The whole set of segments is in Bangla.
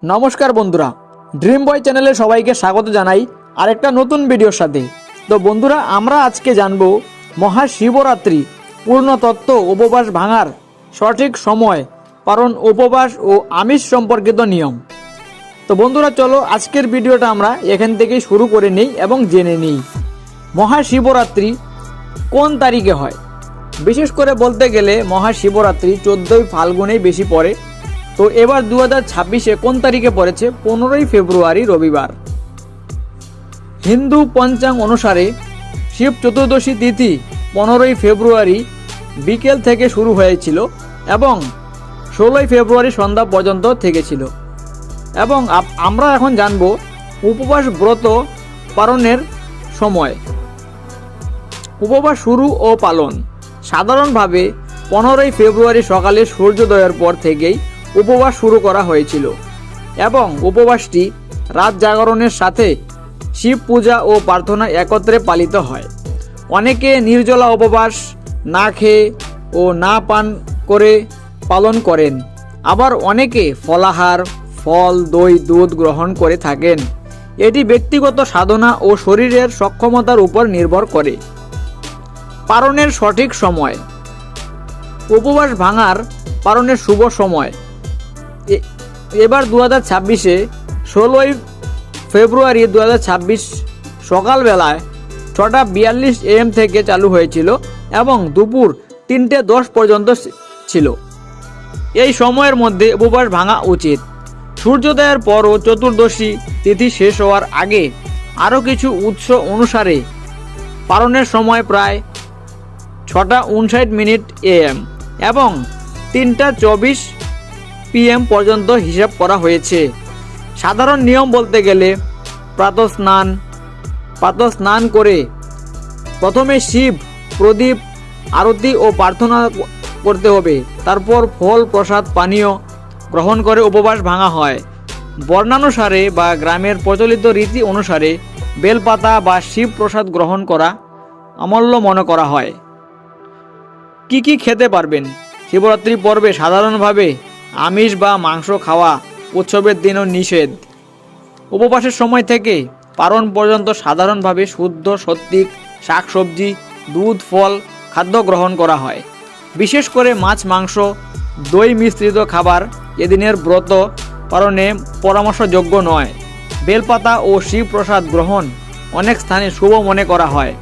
নমস্কার বন্ধুরা, ড্রিম বয় চ্যানেলে সবাইকে স্বাগত জানাই আরেকটা নতুন ভিডিওর সাথে। তো বন্ধুরা, আমরা আজকে জানবো মহাশিবরাত্রি পূর্ণ তত্ত্ব, উপবাস ভাঙার সঠিক সময়, পারণ উপবাস ও আমিষ সম্পর্কিত নিয়ম। তো বন্ধুরা, চলো আজকের ভিডিওটা আমরা এখান থেকেই শুরু করে নিই এবং জেনে নিই মহাশিবরাত্রি কোন তারিখে হয়। বিশেষ করে বলতে গেলে মহাশিবরাত্রি 14ই ফাল্গুনেই বেশি পড়ে। তো এবার 2026-এ কোন তারিখে পড়েছে? 15ই ফেব্রুয়ারি, রবিবার। হিন্দু পঞ্চাঙ্গ অনুসারে শিব চতুর্দশী তিথি 15ই ফেব্রুয়ারি বিকেল থেকে শুরু হয়েছিল এবং 16ই ফেব্রুয়ারি সন্ধ্যা পর্যন্ত থেকেছিল। এবং আমরা এখন জানব উপবাস ব্রত পালনের সময়। উপবাস শুরু ও পালন। সাধারণভাবে 15ই ফেব্রুয়ারি সকালে সূর্যোদয়ের পর থেকেই উপবাস শুরু করা হয়েছিল এবং উপবাসটি রাত জাগরণের সাথে শিব পূজা ও প্রার্থনা একত্রে পালিত হয়। অনেকে নির্জলা উপবাস না খেয়ে ও না পান করে পালন করেন, আবার অনেকে ফলাহার, ফল, দই, দুধ গ্রহণ করে থাকেন। এটি ব্যক্তিগত সাধনা ও শরীরের সক্ষমতার উপর নির্ভর করে। পালনের সঠিক সময়। উপবাস ভাঙার পালনের শুভ সময় এবার 2026-এ 16ই ফেব্রুয়ারি 2026 সকালবেলায় 6:42 AM থেকে চালু হয়েছিল এবং দুপুর 3:10 পর্যন্ত ছিল। এই সময়ের মধ্যে উপবাস ভাঙা উচিত। সূর্যোদয়ের পরও চতুর্দশী তিথি শেষ হওয়ার আগে আরও কিছু উৎস অনুসারে পালনের সময় প্রায় 6:59 AM এবং 3:24 PM পর্যন্ত হিসাব করা হয়েছে। সাধারণ নিয়ম বলতে গেলে প্রাতঃ স্নান করে প্রথমে শিব প্রদীপ আরতি ও প্রার্থনা করতে হবে। তারপর ফল, প্রসাদ, পানীয় গ্রহণ করে উপবাস ভাঙা হয়। বর্ণানুসারে বা গ্রামের প্রচলিত রীতি অনুসারে বেলপাতা বা শিব প্রসাদ গ্রহণ করা অমূল্য মনে করা হয়। কি কি খেতে পারবেন? শিবরাত্রি পর্বে সাধারণভাবে আমিষ বা মাংস খাওয়া উৎসবের দিনও নিষেধ। উপবাসের সময় থেকে পালন পর্যন্ত সাধারণভাবে শুদ্ধ সাত্ত্বিক শাকসবজি, দুধ, ফল খাদ্য গ্রহণ করা হয়। বিশেষ করে মাছ, মাংস, দই মিশ্রিত খাবার এদিনের ব্রত পালনে পরামর্শযোগ্য নয়। বেলপাতা ও শিব প্রসাদ গ্রহণ অনেক স্থানে শুভ মনে করা হয়।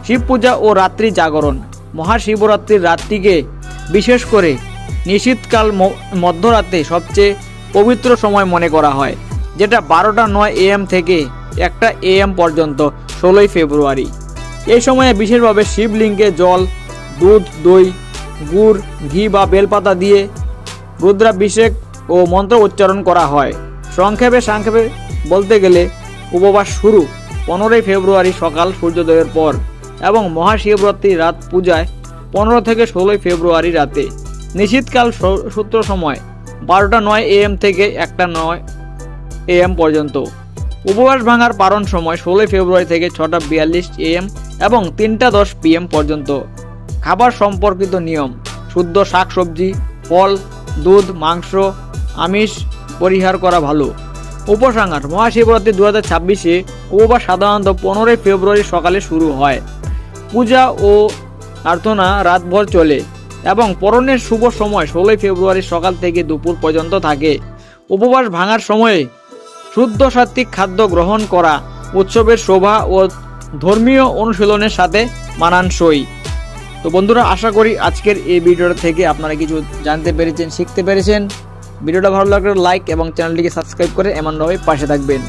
শিব পূজা ও রাত্রি জাগরণ। মহাশিবরাত্রির রাত্রিকে বিশেষ করে নিশীথকাল মধ্যরাতে সবচেয়ে পবিত্র সময় মনে করা হয়, যেটা 12:09 AM থেকে 1টা AM পর্যন্ত 16ই ফেব্রুয়ারি। এই সময়ে বিশেষভাবে শিবলিঙ্গে জল, দুধ, দই, গুড়, ঘি বা বেলপাতা দিয়ে রুদ্রাভিষেক ও মন্ত্র উচ্চারণ করা হয়। সংক্ষেপে বলতে গেলে উপবাস শুরু 15ই ফেব্রুয়ারি সকাল সূর্যোদয়ের পর এবং মহাশিবরাত্রি রাত পূজায় 15 থেকে 16ই ফেব্রুয়ারি রাতে। নিশীথকাল সূত্র সময় 12:09 AM থেকে 1:09 AM পর্যন্ত। উপবাস ভাঙার পালন সময় 16ই ফেব্রুয়ারি থেকে 6:42 AM এবং 3:10 PM পর্যন্ত। খাবার সম্পর্কিত নিয়ম। শুদ্ধ শাকসবজি, ফল, দুধ, মাংস, আমিষ পরিহার করা ভালো। উপসংহার। মহাশিবরাত্রি 2026-এ উপবাস সাধারণত 15ই ফেব্রুয়ারি সকালে শুরু হয়। পূজা ও প্রার্থনা রাতভর চলে এবং পালনের শুভ সময় 16ই ফেব্রুয়ারি সকাল থেকে দুপুর পর্যন্ত থাকে। উপবাস ভাঙার সময়ে শুদ্ধ সাত্ত্বিক খাদ্য গ্রহণ করা উৎসবের শোভা ও ধর্মীয় অনুশীলনের সাথে মানানসই। তো বন্ধুরা, আশা করি আজকের এই ভিডিওটা থেকে আপনারা কিছু জানতে পেরেছেন, শিখতে পেরেছেন। ভিডিওটা ভালো লাগলে লাইক এবং চ্যানেলটিকে সাবস্ক্রাইব করে এমনভাবে পাশে থাকবেন।